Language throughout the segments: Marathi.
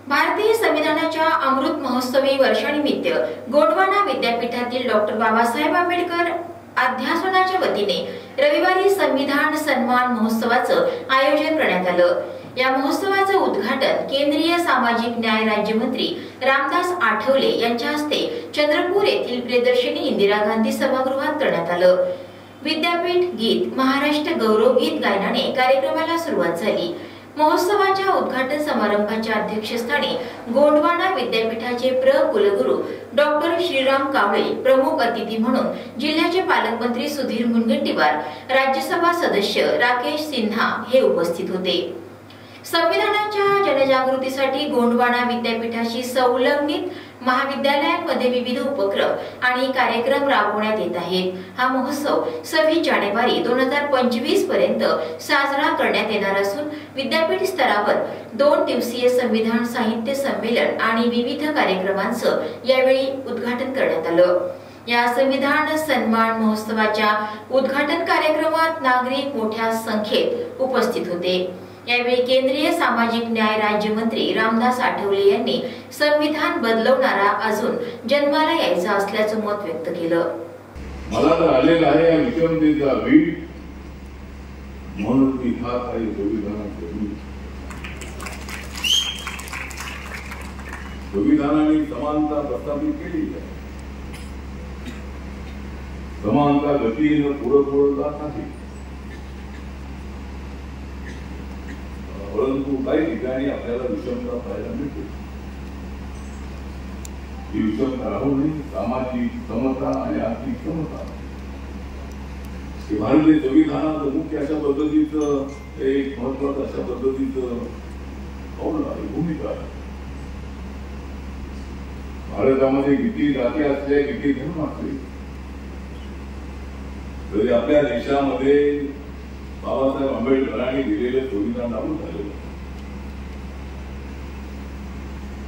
भारतीय संविधानाच्या अमृत महोत्सवी वर्षानिमित्त गोंडवाना विद्यापीठातील डॉक्टर बाबासाहेब आंबेडकर अध्यासनाच्या वतीने रविवारी संविधान सन्मान महोत्सवाचं आयोजन करण्यात आलं। या महोत्सवाचं उद्घाटन केंद्रीय सामाजिक न्याय राज्यमंत्री रामदास आठवले यांच्या हस्ते चंद्रपूर येथील प्रियदर्शिनी इंदिरा गांधी सभागृहात करण्यात आलं। विद्यापीठ गीत महाराष्ट्र गौरव गीत गायनाने कार्यक्रमाला सुरुवात झाली। महोत्सवाच्या उद्घाटन समारंभाच्या अध्यक्षस्थानी गोंडवाना विद्यापीठाचे कुलगुरू डॉक्टर श्रीराम कावळे प्रमुख अतिथी म्हणून जिल्ह्याचे पालकमंत्री सुधीर मुनगंटीवार, राज्यसभा सदस्य राकेश सिन्हा हे उपस्थित होते। संविधानाच्या जनजागृतीसाठी गोंडवाना विद्यापीठाशी संलग्नित महाविद्यालयांमध्ये विविध उपक्रम आणि कार्यक्रम राबवण्यात येत आहेत। हा महोत्सव 26 जानेवारी 2025 पर्यंत साजरा करण्यात येणार असून विद्यापीठ स्तरावर 2 दिवसीय संविधान साहित्य संमेलन आणि विविध कार्यक्रमांचं यावेळी उद्घाटन करण्यात आलं। या संविधान सन्मान महोत्सवाच्या उद्घाटन कार्यक्रमात नागरिक मोठ्या संख्येत उपस्थित होते। यावेळी केंद्रीय सामाजिक न्याय राज्यमंत्री रामदास आठवले यांनी संविधान बदलवणारा अजून जन्माला यायचा असल्याचं मत व्यक्त केलं। मला तर आलेला आहे या विषमतेचा वीट म्हणून मी हा काही संविधानाने समानता प्रस्थापित केली आहे। समानता गतीने पुढे जात आहे, परंतु काही ठिकाणी आपल्याला विषमता पाहायला मिळते। ही विषमता राहू नये, सामाजिक समता आणि आर्थिक समता हे भारतीय संविधानाचं मुख्य अशा पद्धतीचं एक महत्वाचं अशा पद्धतीचं पाऊल आहे, भूमिका आहे। भारतामध्ये किती जाती असल्या, किती धर्म असले तरी आपल्या देशामध्ये बाबासाहेब आंबेडकरांनी दिलेले संविधान लागू झाले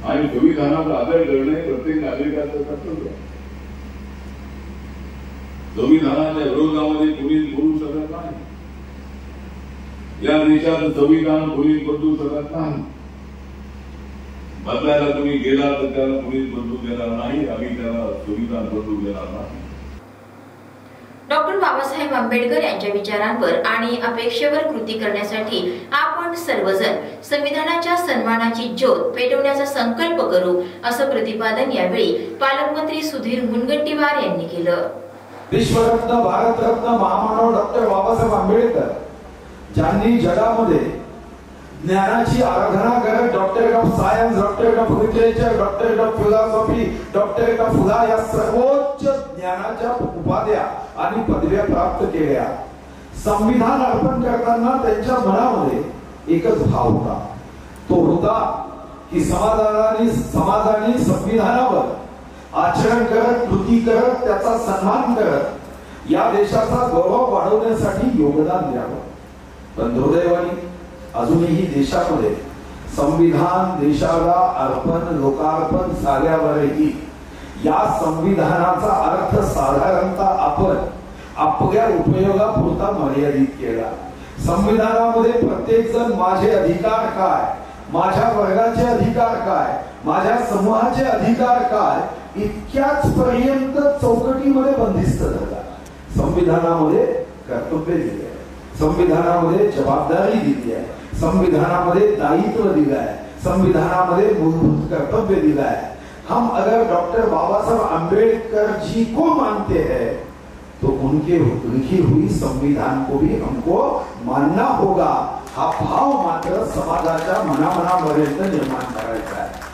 आणि संविधानाचा आदर करणे प्रत्येक नागरिकाचं कर्तव्य आहे। संविधानाच्या विरोधामध्ये कुणी बोलू शकत नाही। या देशाचं संविधान कुणी बदलू शकत नाही। बदलायला तुम्ही गेला तर त्याला कुणीच बदलू देणार नाही, आम्ही त्याला संविधान बदलू देणार नाही। डॉक्टर बाबासाहेब आंबेडकर यांच्या विचारांवर आणि अपेक्षेवर कृती करण्यासाठी आपण सर्वजण संविधानाच्या सन्मानाची ज्योत पेटवण्याचा संकल्प करू, असं प्रतिपादन यावेळी पालकमंत्री सुधीर मुनगंटीवार यांनी केलं। विश्वरत्न भारतरत्न महामानव डॉक्टर बाबासाहेब आंबेडकर ज्यांनी जगामध्ये ज्ञानाची आराधना करत doctor of science, doctor of literature, doctor of philosophy, doctor of फुला या सर्वोच्च ज्ञानाच्या उपाध्या आणि पदव्या प्राप्त केल्या। संविधान अर्पण करताना त्यांच्या मनामध्ये एकच भाव होता, तो होता की समाजाने संविधानावर आचरण करत, कृती करत, त्याचा सन्मान करत या देशाचा गौरव वाढवण्यासाठी योगदान द्यावं। पण दुर्दैवाने अजूनही देशामध्ये संविधान देशाला अर्पण लोकार्पण झाल्यावरही या संविधानाचा अर्थ साधारणतः आपण आपल्या उपयोगापुरता मर्यादित केला। संविधानामध्ये प्रत्येक जण माझे अधिकार काय, माझ्या वर्गाचे अधिकार काय, माझ्या समूहाचे अधिकार काय इतक्याच पर्यंत चौकटीमध्ये बंदिस्त झाला। संविधानामध्ये कर्तव्य दिले आहे, संविधानामध्ये जबाबदारी दिली आहे, संविधानामध्ये दायित्व दिला है, संविधानामध्ये मूलभूत कर्तव्य दिला है। हम अगर डॉक्टर बाबा साहब आंबेडकर जी को मानते हैं तो उनके लिखी हुई संविधान को भी हमको मानना होगा। हा भाव मात्र समाजाच्या मनामनापर्यंत निर्माण करायचा है।